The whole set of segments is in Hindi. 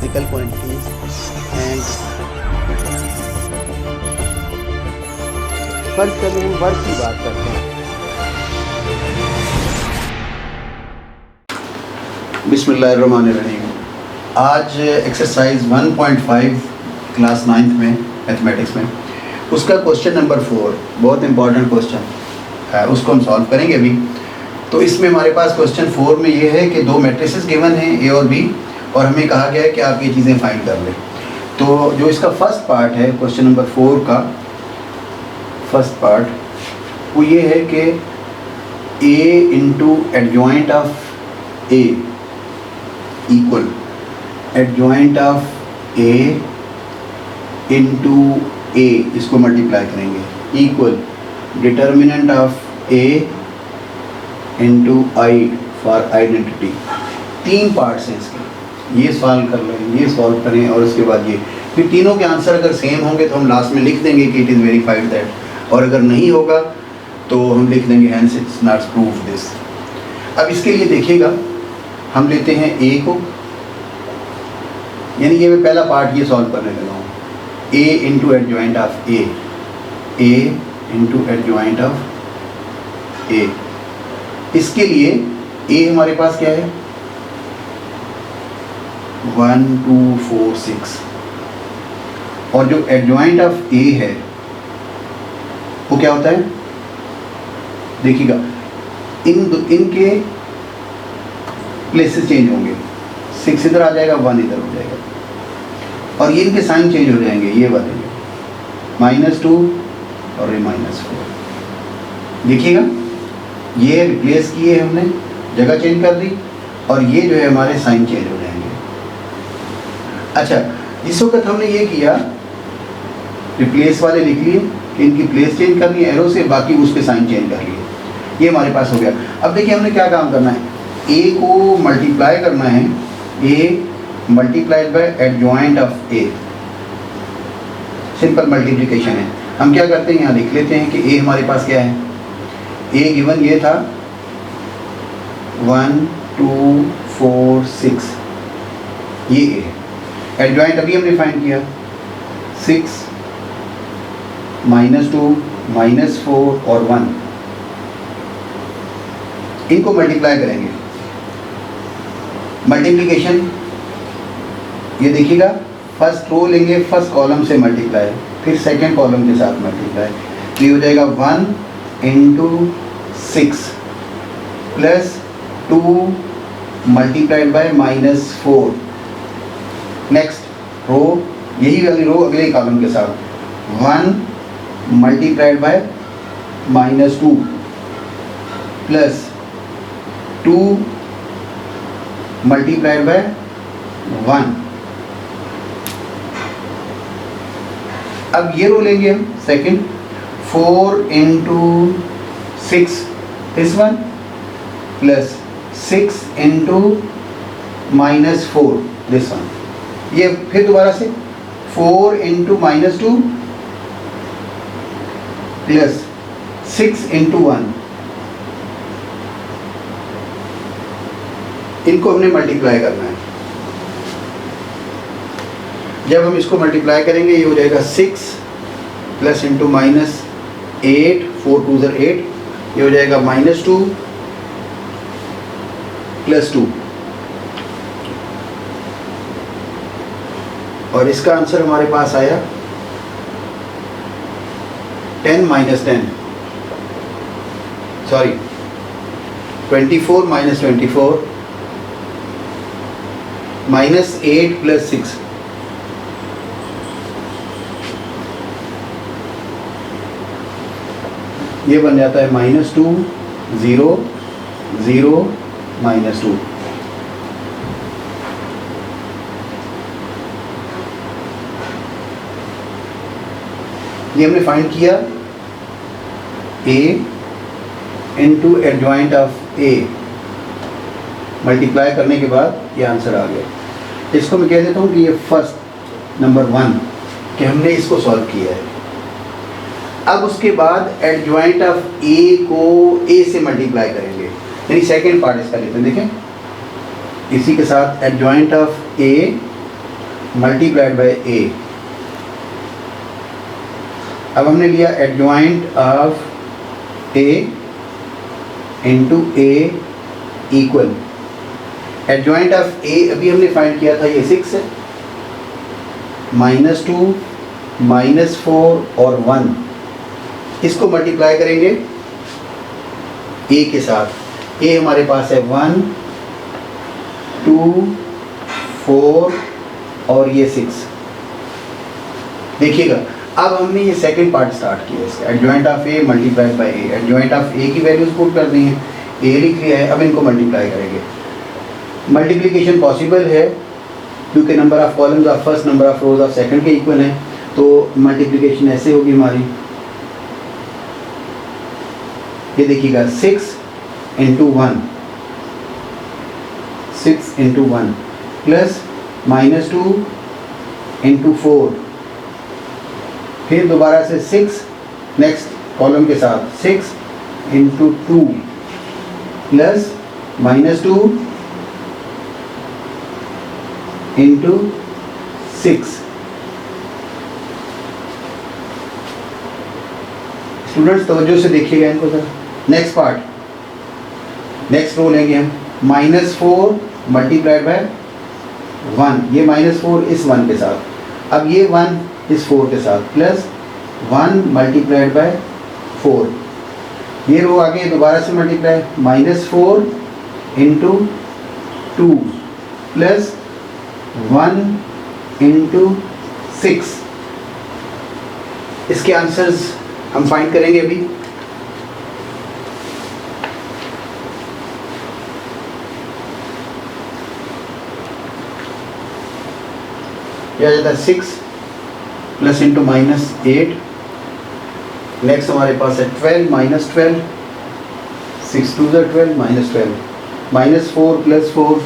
मैथमेटिकल क्वांटिटीज एंड फर्स्ट चलिए हम वर्क की बात करते हैं। बिस्मिल्लाहिर्रहमानिर्रहीम। आज एक्सरसाइज 1.5 क्लास 9th में मैथमेटिक्स में उसका क्वेश्चन नंबर 4 बहुत इंपॉर्टेंट क्वेश्चन है, उसको हम सॉल्व करेंगे अभी। तो इसमें हमारे पास क्वेश्चन 4 में ये है कि दो मैट्रिसेस गिवन हैं ए और बी, और हमें कहा गया है कि आप ये चीज़ें फाइंड कर लें। तो जो इसका फर्स्ट पार्ट है क्वेश्चन नंबर 4 का फर्स्ट पार्ट वो ये है कि A into adjoint of A equal adjoint of A into A, इसको मल्टीप्लाई करेंगे, equal determinant of A into I for identity. तीन पार्ट्स हैं इसके, ये सॉल्व कर लें, ये सॉल्व करें और उसके बाद ये। फिर तीनों के आंसर अगर सेम होंगे तो हम लास्ट में लिख देंगे कि इट इज़ वेरीफाइड दैट, और अगर नहीं होगा तो हम लिख देंगे hence it's not proof this. अब इसके लिए देखिएगा, हम लेते हैं ए को, यानी ये मैं पहला पार्ट ये सॉल्व करने लगा हूँ, A into adjoint of A into adjoint of A. इसके लिए ए हमारे पास क्या है 1 2 4 6, और जो एडजॉइंट ऑफ ए है वो क्या होता है, देखिएगा इनके प्लेसेस चेंज होंगे, 6 इधर आ जाएगा, 1 इधर हो जाएगा, और ये इनके साइन चेंज हो जाएंगे, ये बनेंगे -2 और ये -4। देखिएगा ये रिप्लेस किए हमने, जगह चेंज कर दी, और ये जो है हमारे साइन चेंज हो जाएंगे। अच्छा, जिस वक्त हमने ये किया रिप्लेस वाले लिख लिए कि इनकी प्लेस चेंज करनी है एरो से, बाकी उसके साइन चेंज कर लिए, ये हमारे पास हो गया। अब देखिए हमने क्या काम करना है, ए को मल्टीप्लाई करना है, A multiplied by adjoint of A, simple multiplication है। हम क्या करते हैं, यहाँ लिख लेते हैं कि ए हमारे पास क्या है, ए गिवन ये था 1 2 4 6, ये ए है। एडजॉइंट अभी हमने फाइंड किया 6 -2 -4 और 1, इनको मल्टीप्लाई करेंगे। मल्टीप्लिकेशन ये देखिएगा, फर्स्ट रो लेंगे, फर्स्ट कॉलम से मल्टीप्लाई, फिर सेकंड कॉलम के साथ मल्टीप्लाई, तो ये हो जाएगा 1 into 6 plus 2 multiplied by -4। Next row, यही वाली रो अगले कॉलम के साथ 1 multiplied by -2 plus 2 multiplied by 1। अब ये रो लेंगे हम second, 4 into 6 this one plus 6 into -4 this one. ये फिर दोबारा से 4 इंटू -2 प्लस 6 इंटू 1, इनको हमने मल्टीप्लाई करना है। जब हम इसको मल्टीप्लाई करेंगे ये हो जाएगा 6 प्लस इंटू -8, 4 2 8, ये हो जाएगा -2 प्लस 2, और इसका आंसर हमारे पास आया 10 - 10, सॉरी 24 - 24 -8 प्लस 6, ये बन जाता है -2 0 0 -2। ये हमने फाइंड किया A into adjoint of A, multiply करने के बाद ये आंसर आ गया। इसको मैं कह देता हूँ कि ये फर्स्ट नंबर 1 कि हमने इसको सॉल्व किया है। अब उसके बाद एडजॉइंट ऑफ ए को ए से मल्टीप्लाई करेंगे, यानी सेकेंड पार्ट इसका लेते हैं। देखें इसी के साथ adjoint of A multiplied by A. अब हमने लिया adjoint of A into A equal adjoint of A अभी हमने फाइंड किया था, ये 6 है, -2 -4 और 1, इसको मल्टीप्लाई करेंगे ए के साथ। ए हमारे पास है 1 2 4 और ये 6। देखिएगा अब हमने ये सेकंड पार्ट स्टार्ट किया इसका, adjoint of A multiplied by A. Adjoint of A की वैल्यूज पुट कर दी हैं, ए लिख लिया है, अब इनको मल्टीप्लाई करेंगे। मल्टीप्लिकेशन पॉसिबल है क्योंकि number of columns of first number of rose of second के इक्वल है, तो मल्टीप्लिकेशन ऐसे होगी हमारी, ये देखिएगा 6 इंटू 1 6 इंटू 1 प्लस -2 इंटू 4, फिर दोबारा से 6 नेक्स्ट कॉलम के साथ 6 इंटू 2 प्लस -2 इंटू 6। स्टूडेंट्स तवज्जो से देखिएगा इनको sir. Next part, next row लेंगे हम, -4 मल्टीप्लाइड बाय 1, ये -4 इस 1 के साथ, अब ये 1 इस 4 के साथ, प्लस 1 मल्टीप्लाइड बाय 4, ये रो आगे दोबारा से मल्टीप्लाई, -4 इंटू 2 प्लस 1 इंटू 6। इसके आंसर्स हम फाइंड करेंगे अभी। यह आ जाता है 6 प्लस इंटू -8, नेक्स्ट हमारे पास है 12 -12, 6 2 12 -12, -4 प्लस 4,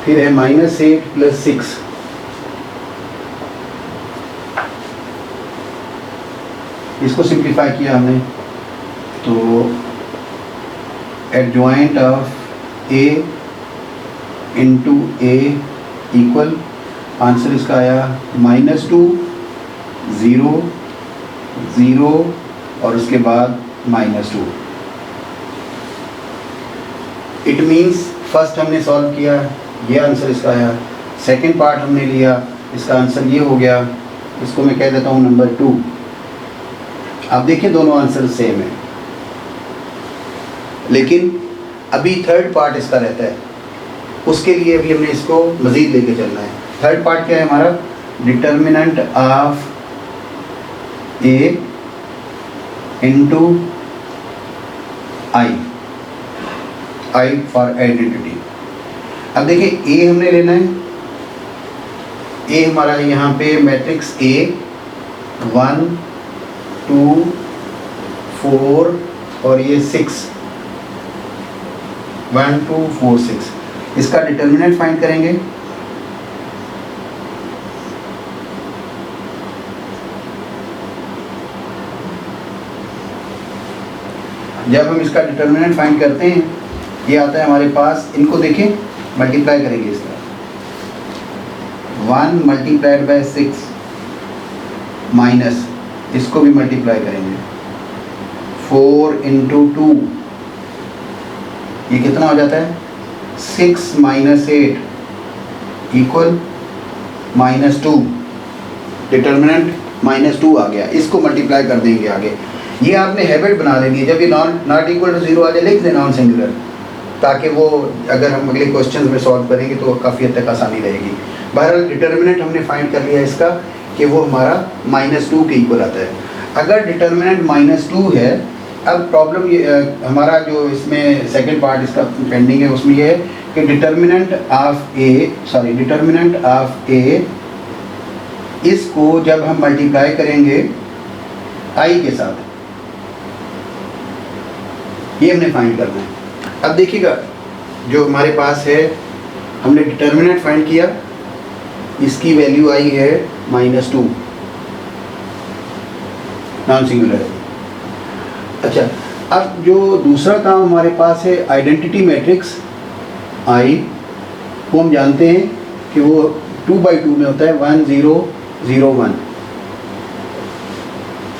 फिर है -8 प्लस 6, इसको सिंप्लीफाई किया हमने, तो adjoint of A into A equal, answer इसका आया -2 0 0 और उसके बाद -2। इट मीन्स फर्स्ट हमने सॉल्व किया, ये आंसर इसका आया, सेकंड पार्ट हमने लिया, इसका आंसर ये हो गया, इसको मैं कह देता हूँ नंबर 2। आप देखिए दोनों आंसर सेम है, लेकिन अभी थर्ड पार्ट इसका रहता है, उसके लिए अभी हमने इसको मज़ीद लेके चलना है। थर्ड पार्ट क्या है हमारा, determinant of A into I for identity. अब देखिए ए हमने लेना है, ए हमारा यहाँ पे मैट्रिक्स ए 1 2 4 और ये 6 1 2 4 6, इसका डिटर्मिनेंट फाइंड करेंगे। जब हम इसका डिटर्मिनेंट फाइंड करते हैं, ये आता है हमारे पास, इनको देखें मल्टीप्लाई करेंगे इसका, 1 मल्टीप्लाइड बाय 6 माइनस, इसको भी मल्टीप्लाई करेंगे, 4 इंटू 2, ये कितना हो जाता है 6 -8 इक्वल -2, डिटर्मिनेंट -2 आ गया, इसको मल्टीप्लाई कर देंगे आगे। ये आपने हैबिट बना लेनी है, जब ये नॉट इक्वल टू 0 आ जाए लिख देना नॉन सिंगुलर, ताकि वो अगर हम अगले क्वेश्चन में सॉल्व करेंगे तो काफ़ी हद तक आसानी रहेगी। बहरहाल डिटर्मिनेंट हमने फाइंड कर लिया इसका कि वो हमारा -2 के इक्वल आता है। अगर डिटर्मिनेंट -2 है, अब प्रॉब्लम ये हमारा जो इसमें सेकंड पार्ट इसका पेंडिंग है, उसमें ये है कि डिटर्मिनेंट ऑफ ए इसको जब हम मल्टीप्लाई करेंगे आई के साथ, ये हमने फाइंड करना है। अब देखिएगा जो हमारे पास है, हमने डिटर्मिनेंट फाइंड किया, इसकी वैल्यू आई है -2, नॉन सिंगुलर है। अच्छा, अब जो दूसरा काम हमारे पास है, आइडेंटिटी मैट्रिक्स आई वो हम जानते हैं कि वो 2/2 में होता है 1 0 0 1।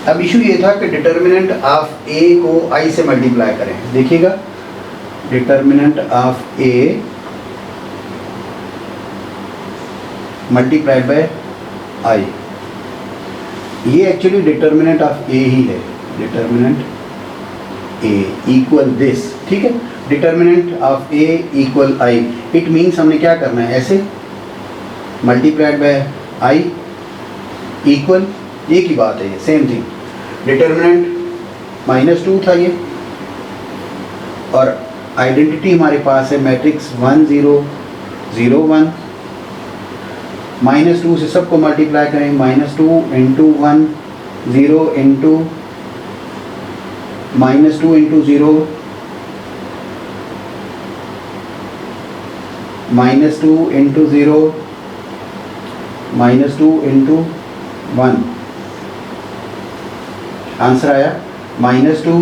अब इशू ये था कि डिटर्मिनेंट ऑफ ए को आई से मल्टीप्लाई करें। देखिएगा, determinant of A multiplied by I, ये एक्चुअली डिटर्मिनेंट ऑफ ए ही है। डिटर्मिनेंट ए इक्वल दिस, ठीक है, determinant of A equal I. It means हमने क्या करना है, ऐसे मल्टीप्लाइड बाय आई इक्वल, एक ही बात है, ये सेम थिंग। डिटर्मिनेंट -2 था ये, और आइडेंटिटी हमारे पास है मैट्रिक्स 1 0 0 1। -2 से सबको मल्टीप्लाई करें, -2 into 1 0 into -2 into 0 -2 into 0 -2 into 1। Answer आया -2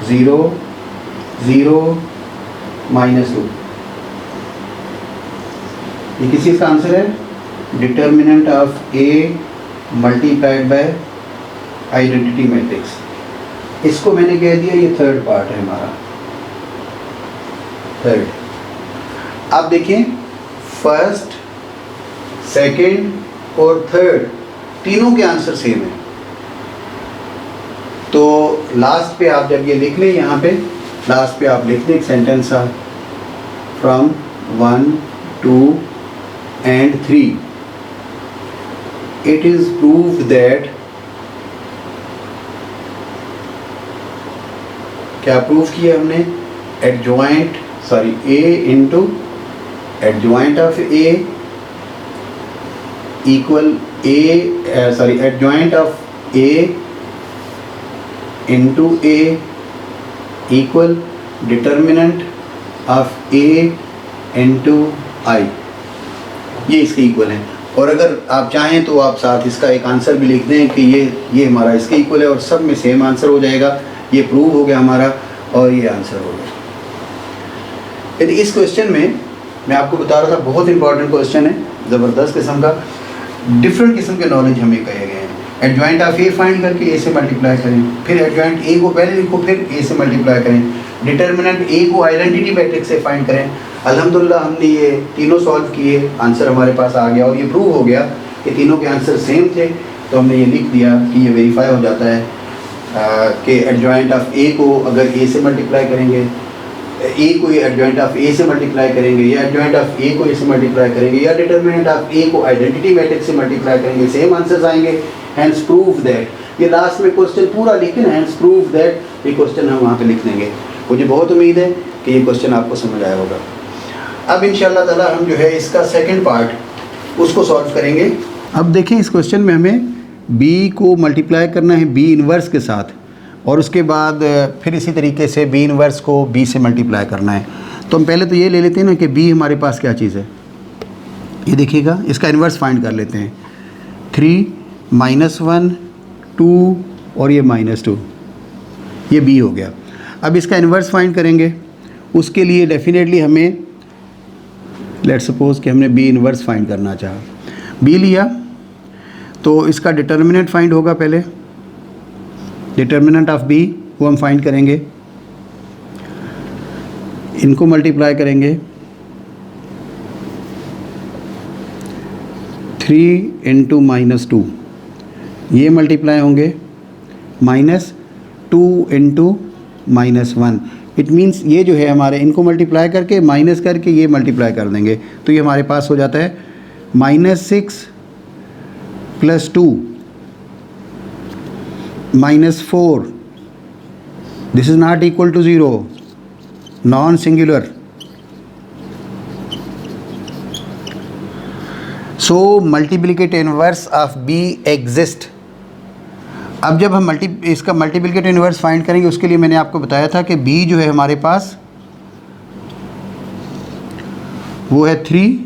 0 0 -2। ये किस चीज़ का आंसर है, determinant of A multiplied bye identity matrix. इसको मैंने कह दिया ये थर्ड पार्ट है हमारा, थर्ड। आप देखिए, फर्स्ट, सेकंड और थर्ड तीनों के आंसर सेम है। तो लास्ट पे आप जब ये लिख लें, यहाँ पे लास्ट पे आप लिख दें एक सेंटेंस सा, from 1 2 and 3 it is proved that, क्या प्रूव किया हमने, adjoint A into adjoint of A equal adjoint of A into A equal determinant of A into I, ये इसके इक्वल है। और अगर आप चाहें तो आप साथ इसका एक आंसर भी लिख दें कि ये हमारा इसके इक्वल है, और सब में सेम आंसर हो जाएगा। ये प्रूव हो गया हमारा, और ये आंसर हो गया। यदि इस क्वेश्चन में मैं आपको बता रहा था, बहुत इंपॉर्टेंट क्वेश्चन है, ज़बरदस्त किस्म का, डिफरेंट किस्म के नॉलेज हमें कहे गए हैं। एडजॉइंट ऑफ ए फाइंड करके ए से मल्टीप्लाई करें, फिर एडजॉइंट ए को पहले लिखो, फिर ए से मल्टीप्लाई करें, डिटर्मिनेंट ए को आइडेंटिटी मैट्रिक्स से फाइंड करें। अल्हम्दुलिल्लाह हमने ये तीनों सॉल्व किए, आंसर हमारे पास आ गया, और ये प्रूव हो गया कि तीनों के आंसर सेम थे। तो हमने ये लिख दिया कि ये वेरीफाई हो जाता है कि एडजॉइंट ऑफ ए को अगर ए से मल्टीप्लाई करेंगे, ए को एडजॉइंट ऑफ ए से मल्टीप्लाई करेंगे, या एडजॉइंट ऑफ ए को ए से मल्टीप्लाई करेंगे, या डिटर्मिनेंट ऑफ ए को आइडेंटिटी मैट्रिक्स से मल्टीप्लाई करेंगे, सेम आंसर्स आएंगे। हैंस प्रूव दैट, ये लास्ट में क्वेश्चन पूरा लिखें, हैंस प्रूव दैट, ये क्वेश्चन हम वहाँ पे लिख देंगे। मुझे बहुत उम्मीद है कि ये क्वेश्चन आपको समझ आया होगा। अब इंशाअल्लाह ताला हम जो है इसका सेकंड पार्ट उसको सॉल्व करेंगे। अब देखें, इस क्वेश्चन में हमें b को मल्टीप्लाई करना है b इन्वर्स के साथ, और उसके बाद फिर इसी तरीके से b इन्वर्स को b से मल्टीप्लाई करना है। तो हम पहले तो ये ले लेते हैं ना कि b हमारे पास क्या चीज़ है। ये देखिएगा, इसका इन्वर्स फाइंड कर लेते हैं। 3 -1 2 और ये -2, ये b हो गया। अब इसका इन्वर्स फाइंड करेंगे, उसके लिए डेफिनेटली हमें, लेट्स सपोज कि हमने b इन्वर्स फाइंड करना चाहा, b लिया तो इसका डिटर्मिनेंट फाइंड होगा। पहले डिटर्मिनेंट ऑफ b वो हम फाइंड करेंगे, इनको मल्टीप्लाई करेंगे, 3 इंटू -2, ये मल्टीप्लाई होंगे, -2 इंटू -1। इट मीन्स ये जो है हमारे, इनको मल्टीप्लाई करके माइनस करके ये मल्टीप्लाई कर देंगे, तो ये हमारे पास हो जाता है -6 + 2 -4। This is not equal to 0, non singular. So multiplicative inverse of b exist. अब जब हम इसका मल्टीप्लिकेटिव इनवर्स फाइंड करेंगे, उसके लिए मैंने आपको बताया था कि b जो है हमारे पास वो है 3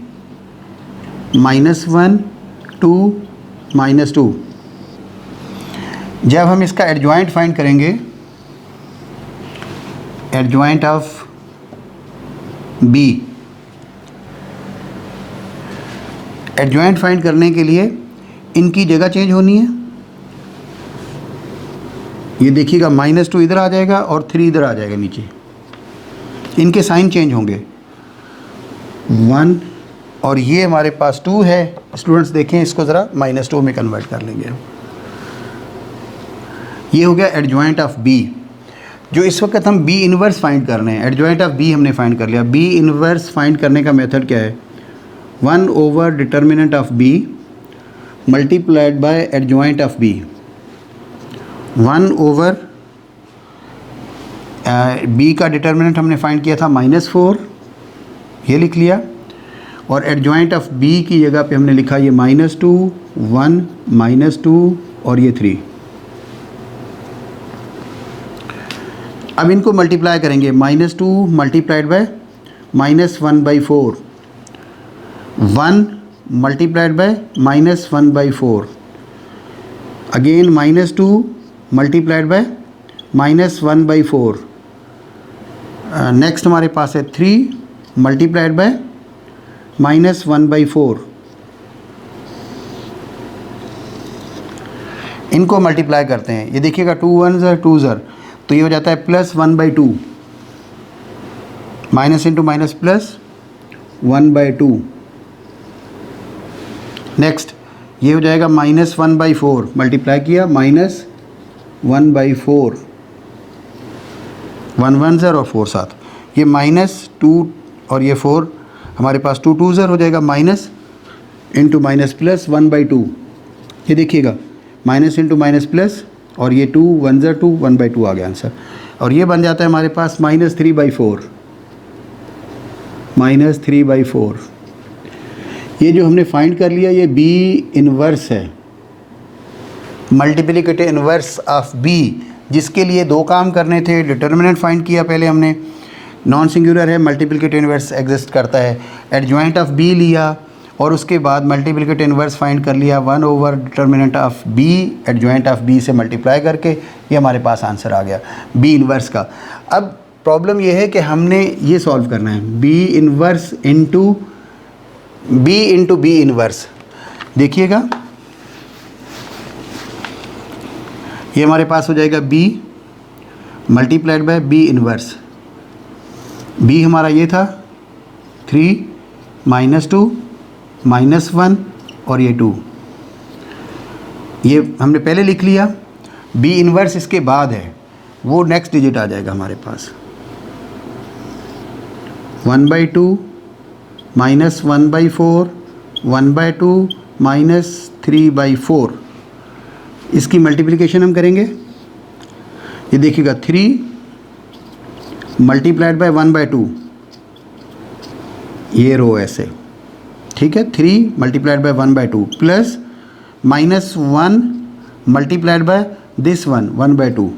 -1 2 -2। जब हम इसका एडजॉइंट फाइंड करेंगे, adjoint of b adjoint find करने के लिए इनकी जगह चेंज होनी है। ये देखिएगा -2 इधर आ जाएगा और 3 इधर आ जाएगा नीचे, इनके साइन चेंज होंगे 1 और ये हमारे पास 2 है। स्टूडेंट्स देखें इसको ज़रा -2 में कन्वर्ट कर लेंगे। ये हो गया एडजॉइंट ऑफ बी। जो इस वक्त हम बी इनवर्स फाइंड कर रहे हैं, एडजॉइंट ऑफ बी हमने फाइंड कर लिया। बी इनवर्स फाइंड करने का मेथड क्या है? 1 over determinant of B multiplied by adjoint of B. 1 over B का डिटर्मिनेंट हमने फाइंड किया था -4, ये लिख लिया, और एडजॉइंट ऑफ बी की जगह पे हमने लिखा ये -2, 1, -2 और ये 3। अब इनको मल्टीप्लाई करेंगे, -2 multiplied bye -1/4, 1 multiplied bye -1/4, again -2 multiplied bye -1/4, next हमारे पास है 3 मल्टीप्लाइड बाय -1/4। इनको मल्टीप्लाई करते हैं, ये देखिएगा 2 1s are 2s are, तो ये हो जाता है +1/2, माइनस इंटू माइनस +1/2। नेक्स्ट ये हो जाएगा -1/4, मल्टीप्लाई किया -1/4, 1 1s are और 4 साथ, ये -2 और ये 4, हमारे पास 2 2s are हो जाएगा, माइनस इंटू माइनस +1/2। ये देखिएगा माइनस इंटू माइनस प्लस, और ये 2 1s are 2, 1/2 आ गया आंसर। और ये बन जाता है हमारे पास -3/4, -3/4। ये जो हमने फाइंड कर लिया ये बी इनवर्स है, मल्टीप्लिकेटिव इनवर्स ऑफ बी, जिसके लिए 2 काम करने थे। डिटर्मिनेंट फाइंड किया पहले हमने, नॉन सिंगुलर है, मल्टीप्लिकेटिव इनवर्स एग्जिस्ट करता है। एडजॉइंट ऑफ बी लिया और उसके बाद मल्टीप्लिकेटिव इनवर्स फाइंड कर लिया, 1 over determinant of B, adjoint of B से मल्टीप्लाई करके ये हमारे पास आंसर आ गया बी इनवर्स का। अब प्रॉब्लम ये है कि हमने ये सॉल्व करना है, B inverse into B inverse. देखिएगा ये हमारे पास हो जाएगा B multiplied by B inverse. B हमारा ये था 3 -2 -1 और ये 2, ये हमने पहले लिख लिया। बी इनवर्स इसके बाद है, वो नेक्स्ट डिजिट आ जाएगा हमारे पास 1/2 -1/4, 1/2 -3/4। इसकी मल्टीप्लिकेशन हम करेंगे, ये देखिएगा 3 मल्टीप्लाइड बाय 1/2, ये रो ऐसे, ठीक है, 3 multiplied by 1/2 plus -1 multiplied by this 1/2।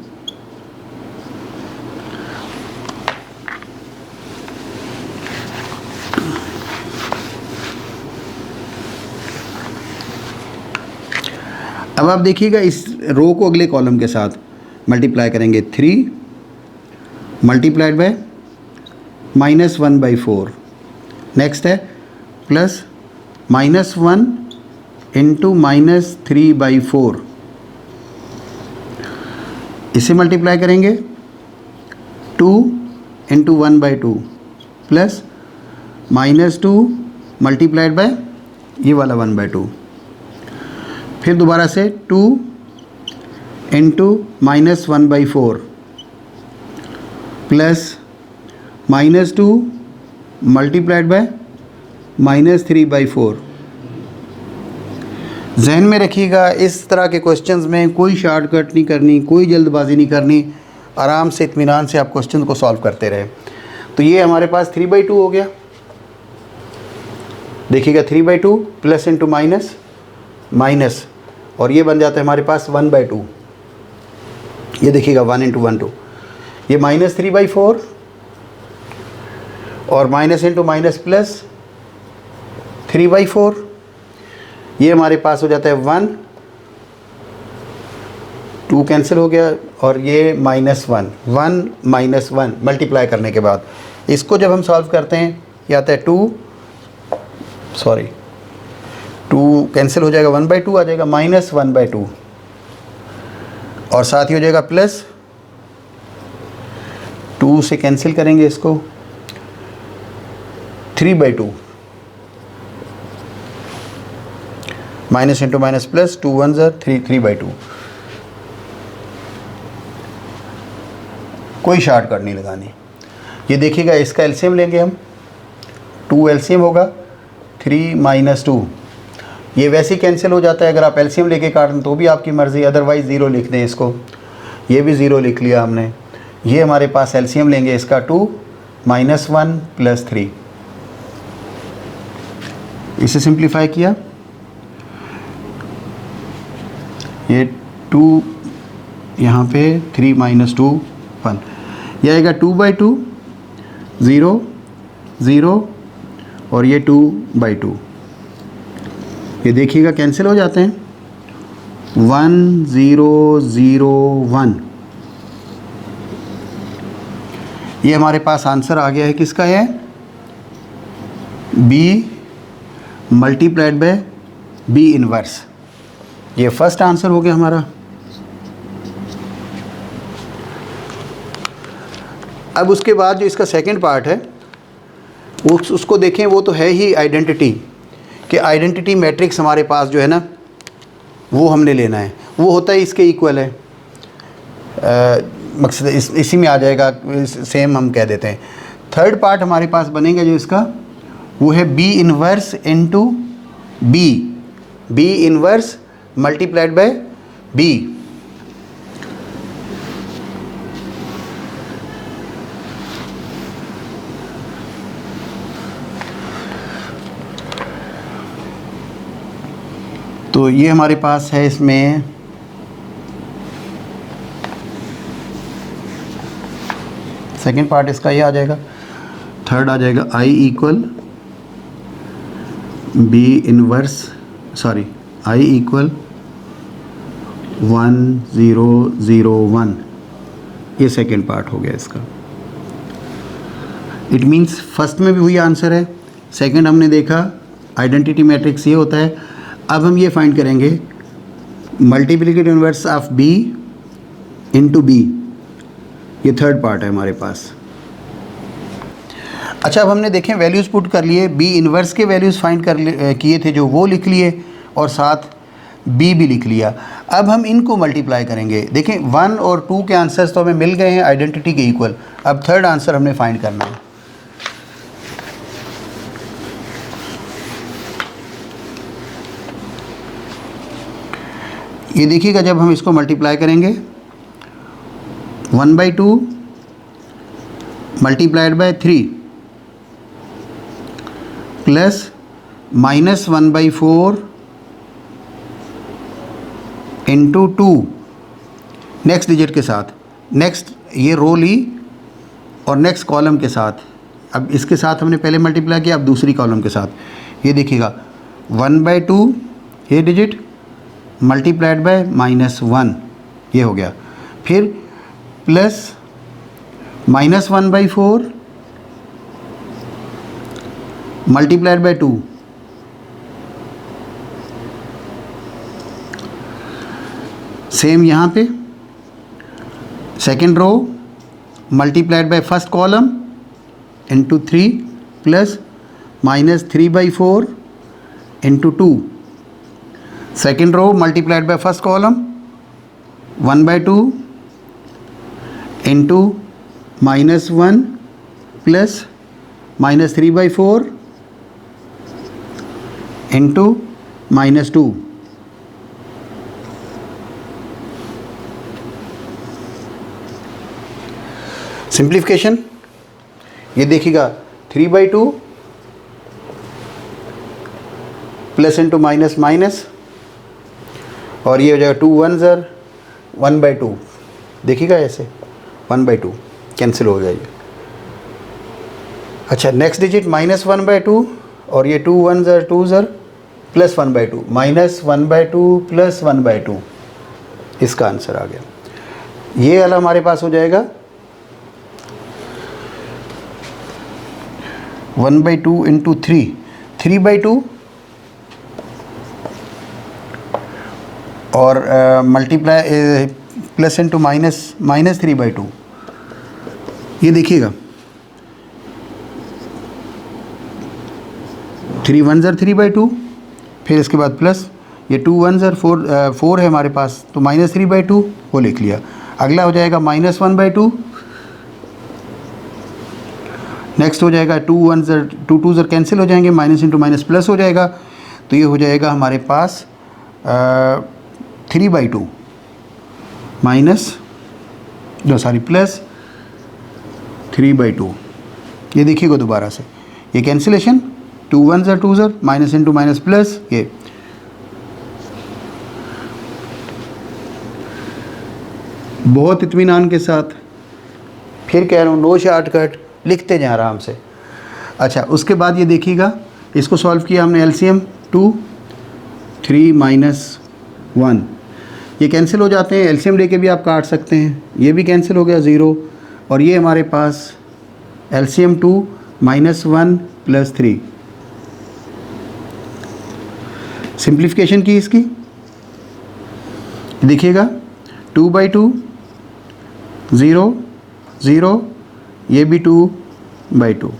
अब आप देखिएगा इस रो को अगले कॉलम के साथ मल्टीप्लाई करेंगे, 3 मल्टीप्लाइड बाय -1/4, नेक्स्ट है प्लस -1 इंटू -3/4, इसे मल्टीप्लाई करेंगे 2 इंटू 1/2 प्लस -2 मल्टीप्लाइड बाय ये वाला 1/2, फिर दोबारा से 2 इंटू -1/4 प्लस -2 मल्टीप्लाइड बाय -3/4। जहन में रखिएगा, इस तरह के क्वेश्चंस में कोई शॉर्टकट नहीं करनी, कोई जल्दबाजी नहीं करनी, आराम से इत्मीनान से आप क्वेश्चन को सॉल्व करते रहे। तो ये हमारे पास 3/2 हो गया, देखिएगा 3/2 प्लस इंटू माइनस माइनस, और ये बन जाता है हमारे पास 1/2, ये देखिएगा 1 इंटू 1 2, ये -3/4 और माइनस इंटू माइनस प्लस 3/4, ये हमारे पास हो जाता है 1, 2 कैंसिल हो गया, और ये -1 -1 मल्टीप्लाई करने के बाद इसको जब हम सॉल्व करते हैं ये आता है 2 2 कैंसिल हो जाएगा, 1/2 आ जाएगा, माइनस 1/2 और साथ ही हो जाएगा प्लस 2 से कैंसिल करेंगे इसको, 3/2 माइनस इंटू माइनस प्लस, 2 1 ज़र 3/2। कोई शॉर्टकट नहीं लगानी। ये देखिएगा इसका एलसीएम लेंगे हम, 2 एलसीएम होगा, 3 माइनस 2, ये वैसे ही कैंसिल हो जाता है। अगर आप एलसीएम लेके काट दें तो भी आपकी मर्ज़ी, अदरवाइज़ 0 लिख दें इसको। ये भी 0 लिख लिया हमने। ये हमारे पास एलसीएम लेंगे इसका, 2 माइनस 1 प्लस 3, इसे सिंप्लीफाई किया, ये 2 यहाँ पे 3 माइनस 2 1, यह आएगा 2/2 0 0 और ये 2/2। ये देखिएगा कैंसिल हो जाते हैं, 1 0 0 1। ये हमारे पास आंसर आ गया है, किसका है, b multiplied by b inverse. ये फर्स्ट आंसर हो गया हमारा। अब उसके बाद जो इसका सेकंड पार्ट है उसको देखें। वो तो है ही आइडेंटिटी, कि आइडेंटिटी मैट्रिक्स हमारे पास जो है ना वो हमने लेना है। वो होता है इसके इक्वल है, मकसद इसी में आ जाएगा, सेम हम कह देते हैं। थर्ड पार्ट हमारे पास बनेगा जो इसका, वो है b inverse into b inverse multiplied by b। तो ये हमारे पास है, इसमें सेकेंड पार्ट इसका ये आ जाएगा। थर्ड आ जाएगा I equal b inverse, sorry I equal 1 0 0 1। ये सेकेंड पार्ट हो गया इसका। इट मीन्स फर्स्ट में भी वही आंसर है, सेकेंड हमने देखा आइडेंटिटी मैट्रिक्स ये होता है। अब हम ये फाइंड करेंगे multiplicative inverse of b into b। ये थर्ड पार्ट है हमारे पास। अच्छा, अब हमने देखें वैल्यूज़ पुट कर लिए, b इनवर्स के वैल्यूज़ फाइंड कर किए थे जो, वो लिख लिए और साथ b भी लिख लिया। अब हम इनको मल्टीप्लाई करेंगे। देखें 1 और 2 के आंसर्स तो हमें मिल गए हैं आइडेंटिटी के इक्वल। अब थर्ड आंसर हमने फाइंड करना है। ये देखिएगा जब हम इसको मल्टीप्लाई करेंगे, 1/2 multiplied by 3 plus minus 1/4 into 2, next digit के साथ, नेक्स्ट ये रो ली और नेक्स्ट कॉलम के साथ। अब इसके साथ हमने पहले मल्टीप्लाई किया, अब दूसरी कॉलम के साथ। ये देखिएगा 1/2 ये डिजिट मल्टीप्लाइड बाय -1, ये हो गया। फिर plus minus 1/4 multiplied by 2, same यहाँ पे second row multiplied by first column into 3 plus -3/4 into 2, second row multiplied by first column 1/2 into -1 plus -3/4 into -2। Simplification, ये देखिएगा 3/2 प्लस इंटू माइनस माइनस, और ये हो जाएगा 2 1 ज़र 1/2। देखिएगा ऐसे 1/2 कैंसिल हो जाएगी। अच्छा, नेक्स्ट डिजिट -1/2 और ये 2 1 ज़र 2 ज़र प्लस 1/2, -1/2 प्लस 1/2, इसका आंसर आ गया। ये वाला हमारे पास हो जाएगा 1/2 इंटू 3, 3/2 और मल्टीप्लाई प्लस इंटू माइनस, -3/2। ये देखिएगा 3 1 ज़र 3/2, फिर इसके बाद प्लस, ये 2 1 ज़र 4 है हमारे पास, तो -3/2 वो लिख लिया। अगला हो जाएगा -1/2, नेक्स्ट हो जाएगा 2 1 ज़र 2 2 ज़र कैंसिल हो जाएंगे, माइनस इंटू माइनस प्लस हो जाएगा, तो ये हो जाएगा हमारे पास 3/2 प्लस 3/2। ये देखिएगा दोबारा से, ये कैंसिलेशन 2 1 ज़र 2 ज़र, माइनस इंटू माइनस प्लस, ये बहुत इत्मीनान के साथ, फिर कह रहा हूँ नो शॉर्टकट, लिखते जाएं आराम से। अच्छा, उसके बाद ये देखिएगा, इसको सॉल्व किया हमने, एलसीएम 2 3 - 1, ये कैंसिल हो जाते हैं, एलसीएम लेके भी आप काट सकते हैं, ये भी कैंसिल हो गया 0, और ये हमारे पास एलसीएम 2 -1 + 3, सिंप्लीफिकेशन की इसकी, देखिएगा 2/2 0 0, ये भी 2/2।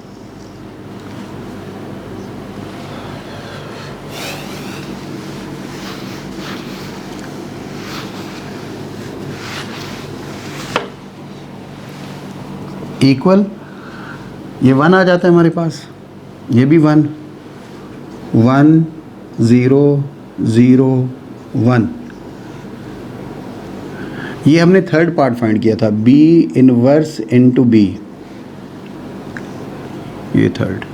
इक्वल, ये 1 आ जाता है हमारे पास, ये भी 1 1 0 0 1। ये हमने थर्ड पार्ट फाइंड किया था, B इनवर्स इनटू B, ये थर्ड।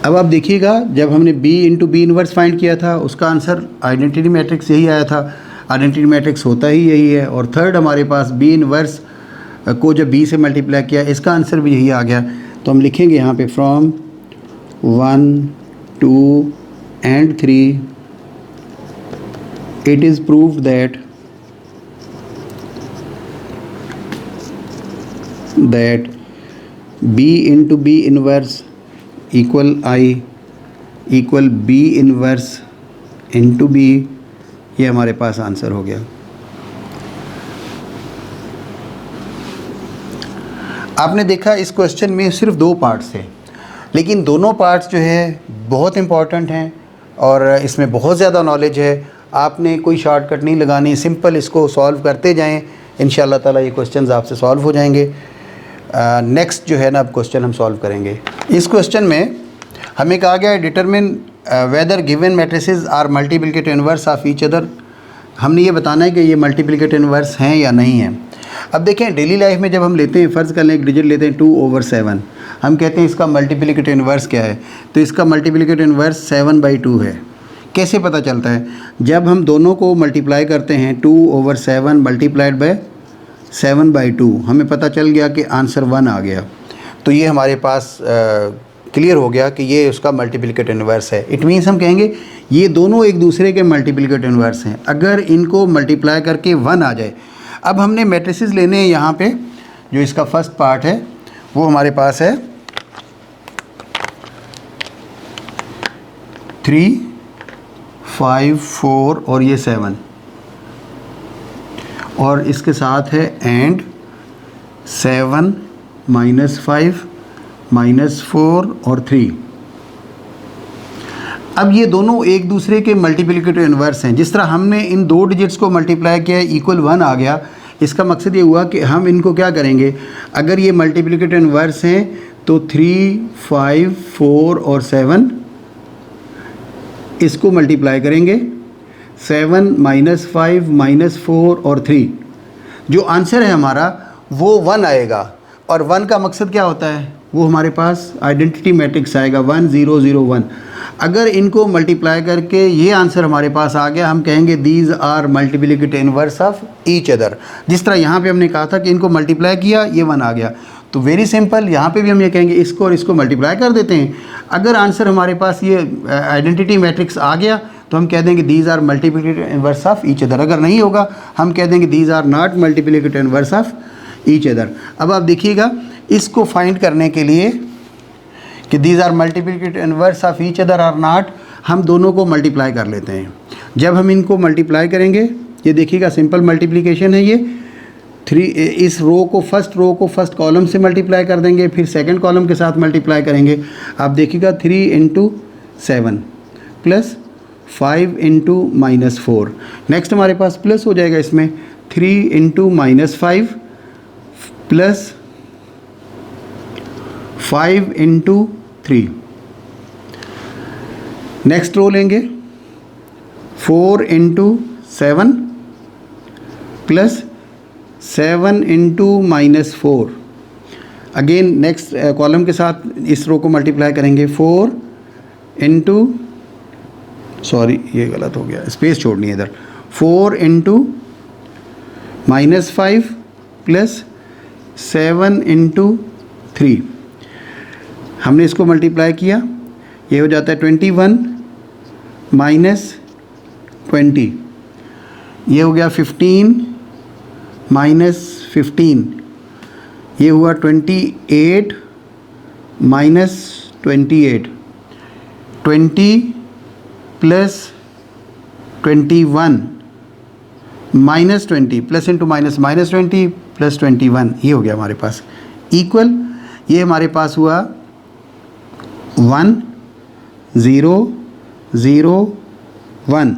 अब आप देखिएगा, जब हमने B into B inverse find किया था, उसका आंसर आइडेंटिटी मैट्रिक्स यही आया था, आइडेंटिटी मैट्रिक्स होता ही यही है, और थर्ड हमारे पास B इनवर्स को जब B से मल्टीप्लाई किया, इसका आंसर भी यही आ गया। तो हम लिखेंगे यहाँ पे from 1 2 and 3 it is proved that B into B inverse equal I equal B inverse into B, ये हमारे पास आंसर हो गया। आपने देखा इस क्वेश्चन में सिर्फ 2 पार्ट्स थे, लेकिन दोनों पार्ट्स जो है बहुत इंपॉर्टेंट हैं और इसमें बहुत ज़्यादा नॉलेज है। आपने कोई शॉर्टकट नहीं लगानी, सिंपल इसको सॉल्व करते जाएं, इंशाल्लाह ताला ये क्वेश्चंस आपसे सॉल्व हो जाएंगे। नेक्स्ट जो है ना, अब क्वेश्चन हम सॉल्व करेंगे। इस क्वेश्चन में हमें कहा गया है determine whether given matrices are multiplicative inverse of each other. हमने ये बताना है कि ये मल्टीप्लिकेटिव इनवर्स हैं या नहीं हैं। अब देखें, डेली लाइफ में जब हम लेते हैं, फ़र्ज़ कर लें एक डिजिट लेते हैं 2/7, हम कहते हैं इसका मल्टीप्लिकेटिव इनवर्स क्या है, तो इसका मल्टीप्लिकेटिव इनवर्स 7/2 है। कैसे पता चलता है? जब हम दोनों को मल्टीप्लाई करते हैं 2/7 मल्टीप्लाइड बाय 7/2, हमें पता चल गया कि आंसर 1 आ गया। तो ये हमारे पास क्लियर हो गया कि ये उसका मल्टीप्लिकेटिव इनवर्स है। इट मीन्स हम कहेंगे ये दोनों एक दूसरे के मल्टीप्लिकेटिव इनवर्स हैं अगर इनको मल्टीप्लाई करके 1 आ जाए। अब हमने मैट्रिसेस लेने हैं, यहाँ पे जो इसका फर्स्ट पार्ट है वो हमारे पास है 3 5 4 और ये 7, और इसके साथ है एंड 7 -5 -4 और 3। अब ये दोनों एक दूसरे के मल्टीप्लिकेटिव इनवर्स हैं। जिस तरह हमने इन 2 डिजिट्स को मल्टीप्लाई किया, इक्वल 1 आ गया। इसका मकसद ये हुआ कि हम इनको क्या करेंगे, अगर ये मल्टीप्लिकेटिव इनवर्स हैं तो 3 5 4 और 7 इसको मल्टीप्लाई करेंगे, 7 -5 -4 और 3। जो आंसर है हमारा वो 1 आएगा, और 1 का मकसद क्या होता है, वो हमारे पास आइडेंटिटी मैट्रिक्स आएगा 1 0 0 1। अगर इनको मल्टीप्लाई करके ये आंसर हमारे पास आ गया, हम कहेंगे these are multiplicative inverse of each other. जिस तरह यहाँ पे हमने कहा था कि इनको मल्टीप्लाई किया, ये 1 आ गया, तो वेरी सिंपल यहाँ पे भी हम ये कहेंगे इसको और इसको मल्टीप्लाई कर देते हैं। अगर आंसर हमारे पास ये आइडेंटिटी मैट्रिक्स आ गया तो हम कह देंगे these are multiplicative inverse of each other. अगर नहीं होगा हम कह देंगे these are not multiplicative inverse of each other. अब आप देखिएगा, इसको फाइंड करने के लिए कि these are multiplicative inverse of each other are not, हम दोनों को मल्टीप्लाई कर लेते हैं। जब हम इनको मल्टीप्लाई करेंगे, ये देखिएगा सिंपल मल्टीप्लिकेशन है ये। 3 इस रो को फर्स्ट कॉलम से मल्टीप्लाई कर देंगे, फिर सेकंड कॉलम के साथ मल्टीप्लाई करेंगे। आप देखिएगा 3 × 7 प्लस 5 × -4। नेक्स्ट हमारे पास प्लस हो जाएगा इसमें 3 × -5 प्लस 5 × 3। नेक्स्ट रो लेंगे 4 × 7 प्लस 7 × -4। अगेन नेक्स्ट कॉलम के साथ इस रो को मल्टीप्लाई करेंगे 4 × सॉरी ये गलत हो गया, स्पेस छोड़नी है इधर। 4 × -5 प्लस 7 × 3। हमने इसको मल्टीप्लाई किया, ये हो जाता है 21 - 20। ये हो गया 15 - 15। ये हुआ 28 - 28। 20 plus 21 -20 plus into minus -20 plus 21, ये हो गया हमारे पास इक्वल। ये हमारे पास हुआ 1 0 0 1।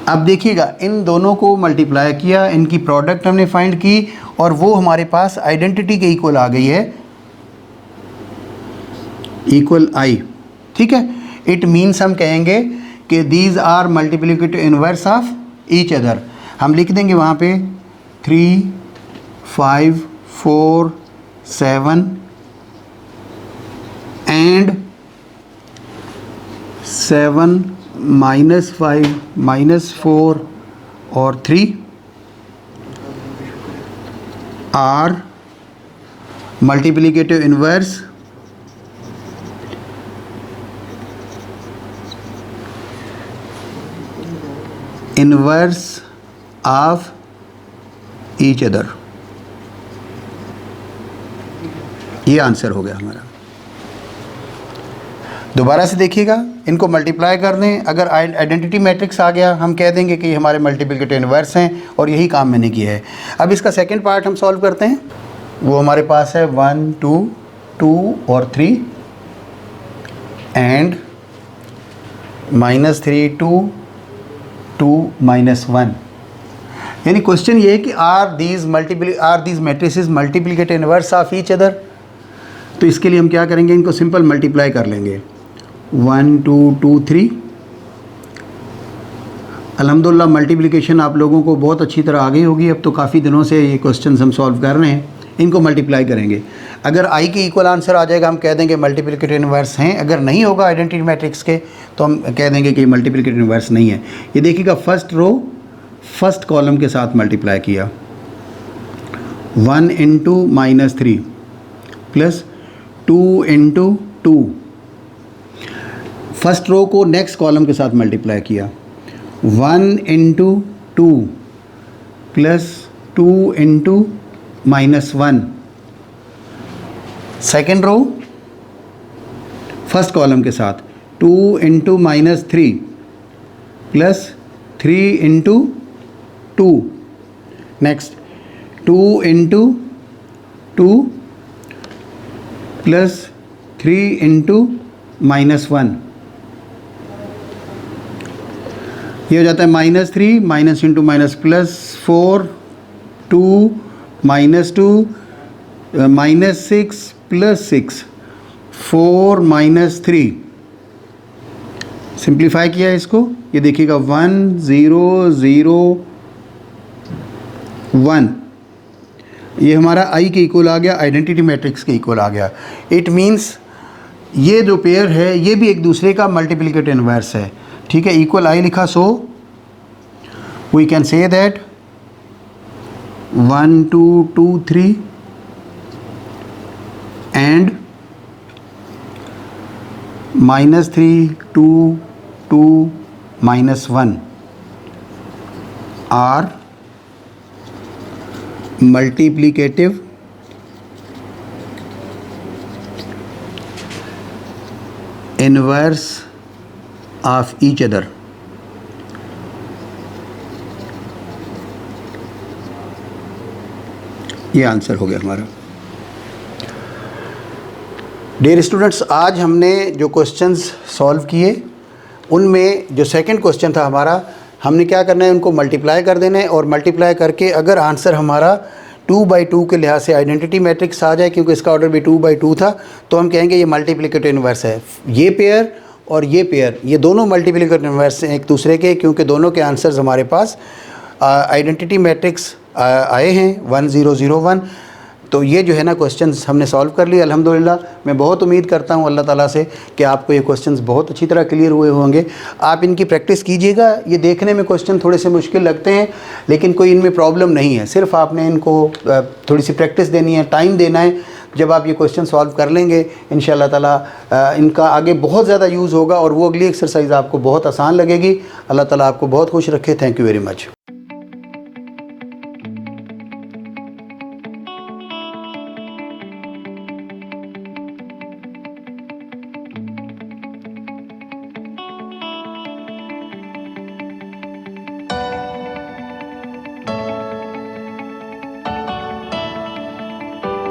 अब देखिएगा इन दोनों को मल्टीप्लाई किया, इनकी प्रोडक्ट हमने फाइंड की और वो हमारे पास आइडेंटिटी के इक्वल आ गई है, इक्वल i। ठीक है, इट मीन्स हम कहेंगे कि these are multiplicative inverse of each other. हम लिख देंगे वहाँ पे 3 5 4 7 एंड 7 -5 -4 और 3 are multiplicative inverse of each other. ये आंसर हो गया हमारा। दोबारा से देखिएगा, इनको मल्टीप्लाई कर दें, अगर आइडेंटिटी मैट्रिक्स आ गया हम कह देंगे कि हमारे मल्टीप्लिकेटिव इनवर्स हैं और यही काम मैंने किया है। अब इसका सेकंड पार्ट हम सॉल्व करते हैं। वो हमारे पास है 1 2 2 और 3 एंड -3 2 2 -1। यानी क्वेश्चन ये है कि are these matrices multiplicative inverse of each other. तो इसके लिए हम क्या करेंगे, इनको सिंपल मल्टीप्लाई कर लेंगे 1 2 2 3। अल्हम्दुलिल्लाह मल्टीप्लिकेशन आप लोगों को बहुत अच्छी तरह आ गई होगी, अब तो काफ़ी दिनों से ये क्वेश्चन हम सॉल्व कर रहे हैं। इनको मल्टीप्लाई करेंगे, अगर आई के इक्वल आंसर आ जाएगा हम कह देंगे मल्टीप्लिकेटिव इनवर्स हैं, अगर नहीं होगा आइडेंटिटी मैट्रिक्स के तो हम कह देंगे कि मल्टीप्लिकेटिव इनवर्स नहीं है। ये देखिएगा फर्स्ट रो फर्स्ट कॉलम के साथ मल्टीप्लाई किया 1 × -3 प्लस 2 × 2। फर्स्ट रो को नेक्स्ट कॉलम के साथ मल्टीप्लाई किया 1 × 2 plus 2 × -1। Second row first column के साथ 2 × -3 प्लस 3 × 2। Next 2 × 2 plus 3 × -1। ये हो जाता है -3 minus into minus plus 4 2 -2 -6 plus 6 4 -3। Simplify किया है इसको, ये देखिएगा 1 0 0 1। ये हमारा आई के इक्वल आ गया, आइडेंटिटी मैट्रिक्स के इक्वल आ गया। इट मीन्स ये जो पेयर है ये भी एक दूसरे का मल्टीप्लिकेटिव इनवर्स है। ठीक है, इक्वल आई लिखा, so we can say that 1 2 2 3 and -3 2 2 -1 are multiplicative inverse of each other. ये आंसर हो गया हमारा। डियर स्टूडेंट्स, आज हमने जो क्वेश्चंस सॉल्व किए उनमें जो सेकंड क्वेश्चन था हमारा, हमने क्या करना है, उनको मल्टीप्लाई कर देना है और मल्टीप्लाई करके अगर आंसर हमारा 2/2 के लिहाज से आइडेंटिटी मैट्रिक्स आ जाए, क्योंकि इसका ऑर्डर भी 2/2 था, तो हम कहेंगे ये मल्टीप्लिकेटिव इनवर्स है। ये पेयर और ये पेयर, ये दोनों मल्टीप्लिकेटिव इनवर्स हैं एक दूसरे के, क्योंकि दोनों के आंसर्स हमारे पास आइडेंटिटी मैट्रिक्स आए हैं 1 0 0 1। तो ये जो है ना क्वेश्चंस हमने सॉल्व कर लिए अल्हम्दुलिल्लाह। मैं बहुत उम्मीद करता हूँ अल्लाह ताला से कि आपको ये क्वेश्चंस बहुत अच्छी तरह क्लियर हुए होंगे। आप इनकी प्रैक्टिस कीजिएगा। ये देखने में क्वेश्चन थोड़े से मुश्किल लगते हैं, लेकिन कोई इनमें प्रॉब्लम नहीं है। सिर्फ आपने इनको थोड़ी सी प्रैक्टिस देनी है, टाइम देना है। जब आप ये क्वेश्चन सॉल्व कर लेंगे इंशाअल्लाह ताला इनका आगे बहुत ज़्यादा यूज़ होगा और वो अगली एक्सरसाइज आपको बहुत आसान लगेगी। अल्लाह ताला आपको बहुत खुश रखे। Thank you very much.